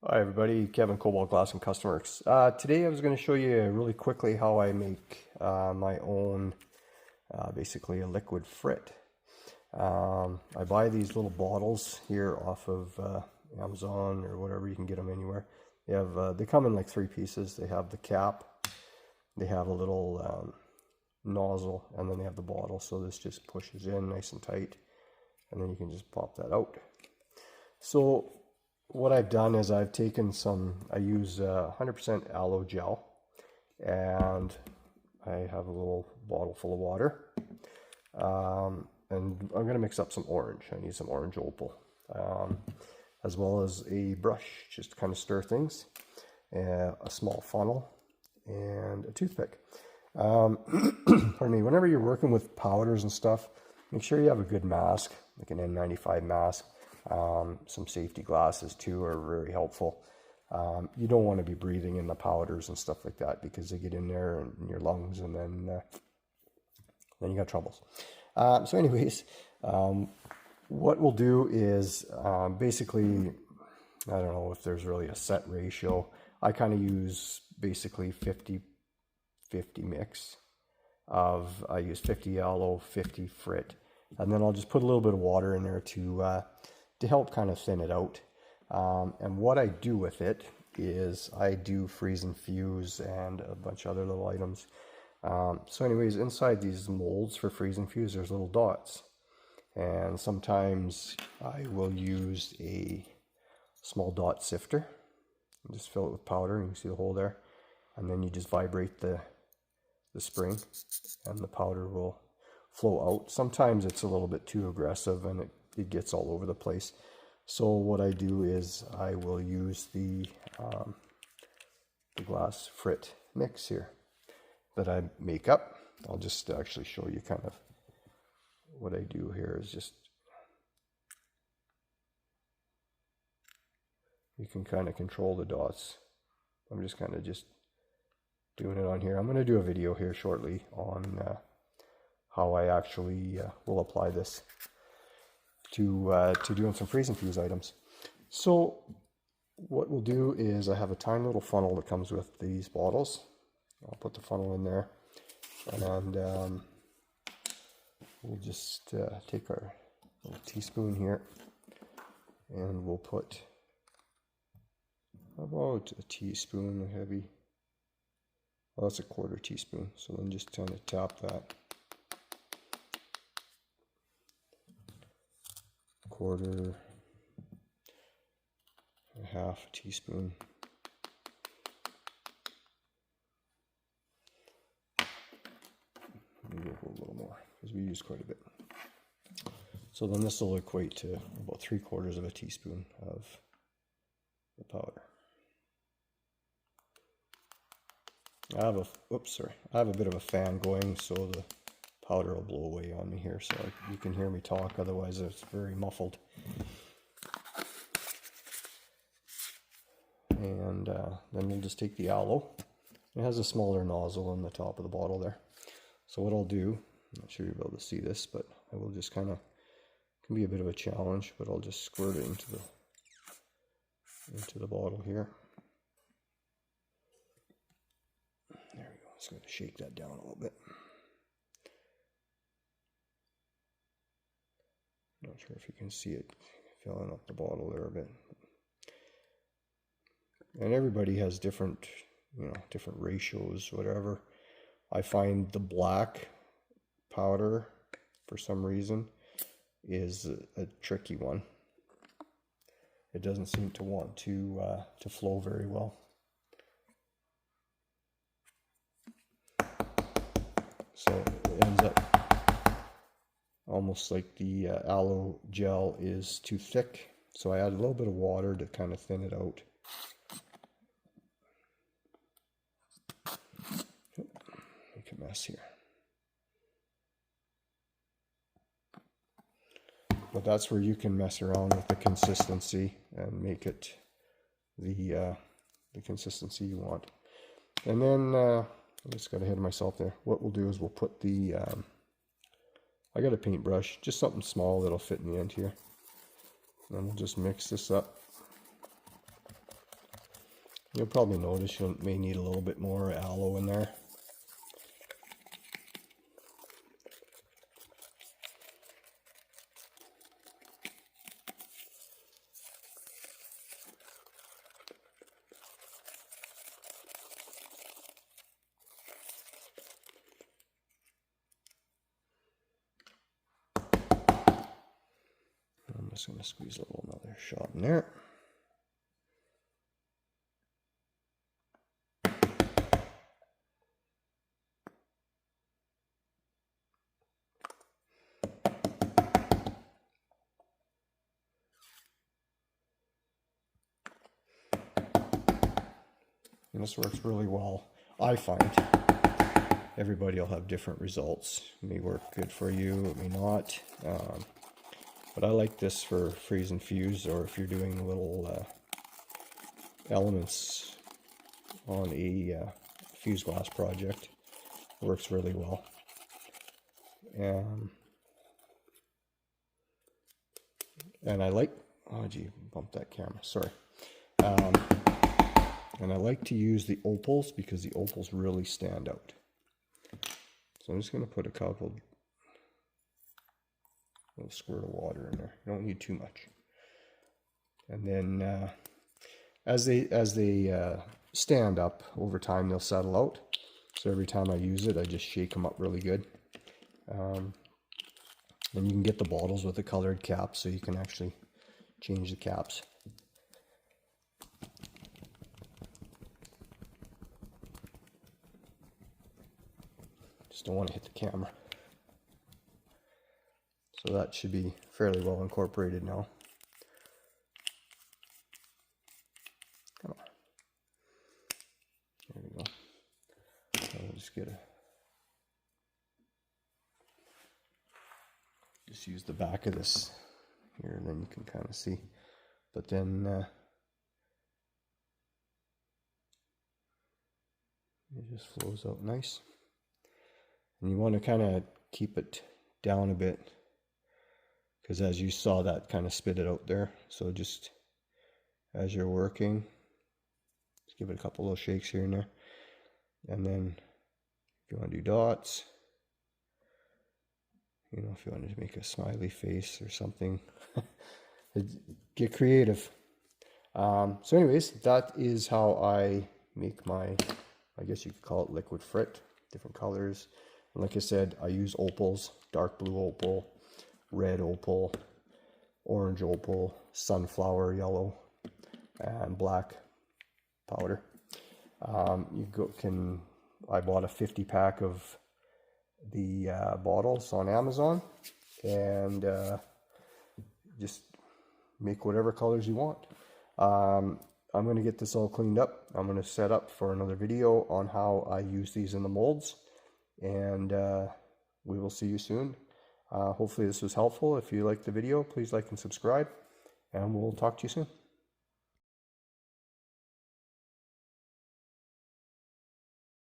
Hi everybody, Kevin, Cobalt Glass and Customworks. Today I was going to show you really quickly how I make my own, basically a liquid frit. I buy these little bottles here off of Amazon or whatever, you can get them anywhere. They come in like 3 pieces. They have the cap, they have a little nozzle, and then they have the bottle. So this just pushes in nice and tight, and then you can just pop that out. So what I've done is I've taken I use 100% aloe gel, and I have a little bottle full of water. And I'm going to mix up some orange. I need some orange opal, as well as a brush, just to kind of stir things, a small funnel, and a toothpick. Pardon me, whenever you're working with powders and stuff, make sure you have a good mask, like an N95 mask. Some safety glasses too are very helpful. You don't want to be breathing in the powders and stuff like that, because they get in there in your lungs, and then you got troubles. So anyways, what we'll do is basically, I don't know if there's really a set ratio. I kind of use basically 50-50 mix of, I use 50 aloe, 50 frit, and then I'll just put a little bit of water in there to help kind of thin it out. And what I do with it is I do freeze and fuse and a bunch of other little items. So anyways, inside these molds for freeze and fuse, there's little dots. And sometimes I will use a small dot sifter and just fill it with powder. You can see the hole there. And then you just vibrate the spring, and the powder will flow out. Sometimes it's a little bit too aggressive and it gets all over the place. So what I do is I will use the glass frit mix here that I make up. I'll just actually show you kind of what I do here. Is just, you can kind of control the dots. I'm just kind of doing it on here. I'm going to do a video here shortly on how I actually will apply this to doing some freeze and fuse items. So what we'll do is I have a tiny little funnel that comes with these bottles. I'll put the funnel in there, and we'll just take our little teaspoon here, and we'll put about a teaspoon heavy. Well, that's a 1/4 teaspoon. So then just kind of tap that. 1/4, 1/2 teaspoon. Maybe a little more, because we use quite a bit. So then this will equate to about 3/4 of a teaspoon of the powder. I have a bit of a fan going, so the powder will blow away on me here, so you can hear me talk, otherwise it's very muffled. And then we'll just take the aloe. It has a smaller nozzle on the top of the bottle there. So what I'll do, I'm not sure you'll be able to see this, but I will just kind of, can be a bit of a challenge, but I'll just squirt it into the bottle here. There we go. Just going to shake that down a little bit. Not sure if you can see it filling up the bottle there a bit. And everybody has different, different ratios, whatever. I find the black powder, for some reason, is a tricky one. It doesn't seem to want to flow very well. So it ends up almost like the aloe gel is too thick. So I add a little bit of water to kind of thin it out. Make a mess here. But that's where you can mess around with the consistency and make it the consistency you want. And then I just got ahead of myself there. What we'll do is we'll put the I got a paintbrush, just something small that'll fit in the end here. And we'll just mix this up. You'll probably notice you may need a little bit more aloe in there. I'm just going to squeeze a little another shot in there. And this works really well. I find everybody will have different results. It may work good for you, it may not. But I like this for freeze and fuse, or if you're doing little elements on a fuse glass project. It works really well. And I like, oh gee, bumped that camera, sorry. And I like to use the opals because the opals really stand out. So I'm just going to put a couple little squirt of water in there. You don't need too much. And then as they stand up over time, they'll settle out. So every time I use it, I just shake them up really good. And you can get the bottles with a colored cap, so you can actually change the caps. Just don't want to hit the camera. So that should be fairly well incorporated now. Come on. There we go. I'll just just use the back of this here, and then you can kind of see. But then it just flows out nice. And you want to kind of keep it down a bit, because as you saw, that kind of spit it out there. So just as you're working, just give it a couple little shakes here and there. And then if you want to do dots, you know, if you wanted to make a smiley face or something, get creative. So anyways, that is how I make my, I guess you could call it liquid frit, different colors. And like I said, I use opals, dark blue opal, red opal, orange opal, sunflower yellow, and black powder. I bought a 50 pack of the bottles on Amazon, and just make whatever colors you want. I'm going to get this all cleaned up. I'm going to set up for another video on how I use these in the molds, and we will see you soon. Hopefully this was helpful. If you liked the video, please like and subscribe, and we'll talk to you soon.